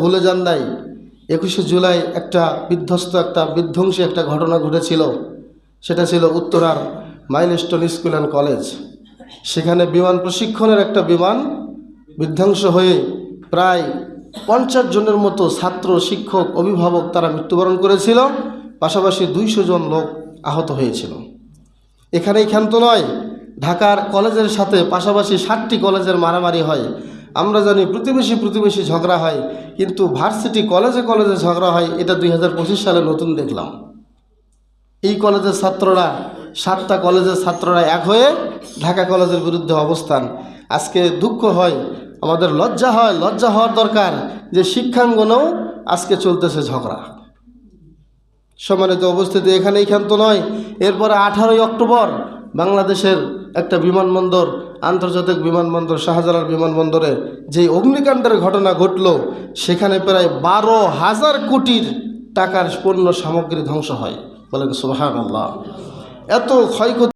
ভুলে যান নাই 21শে জুলাই একটা বিধ্বংসী একটা ঘটনা ঘটেছিল। সেটা ছিল উত্তরার মাইলস্টোন স্কুল অ্যান্ড কলেজ। সেখানে বিমান প্রশিক্ষণের একটা বিমান বিধ্বংস হয়ে প্রায় 50 জনের মতো ছাত্র, শিক্ষক, অভিভাবক তারা মৃত্যুবরণ করেছিল। পাশাপাশি 200 জন লোক আহত হয়েছিল। এখানেই ক্ষান্ত নয়, ঢাকার কলেজের সাথে পাশাপাশি 7টি কলেজের মারামারি হয়। আমরা জানি প্রতিবেশী ঝগড়া হয়, কিন্তু ভার্সিটি কলেজে ঝগড়া হয় এটা 2025 সালে নতুন দেখলাম। এই কলেজের ছাত্ররা, 7টা কলেজের ছাত্ররা এক হয়ে ঢাকা কলেজের বিরুদ্ধে অবস্থান। আজকে দুঃখ হয়, আমাদের লজ্জা হওয়ার দরকার যে শিক্ষাঙ্গনেও আজকে চলতেছে ঝগড়া। সম্মানিত উপস্থিতি, এখানেই ক্ষান্ত নয়। এরপরে 18ই অক্টোবর বাংলাদেশের একটা বিমানবন্দর, আন্তর্জাতিক বিমানবন্দর শাহজালাল বিমানবন্দরে যে অগ্নিকাণ্ডের ঘটনা ঘটল, সেখানে প্রায় 12,000 কোটি টাকার পণ্য সামগ্রী ধ্বংস হয়। বলেন সুবহানাল্লাহ। এত ক্ষয়ক্ষতি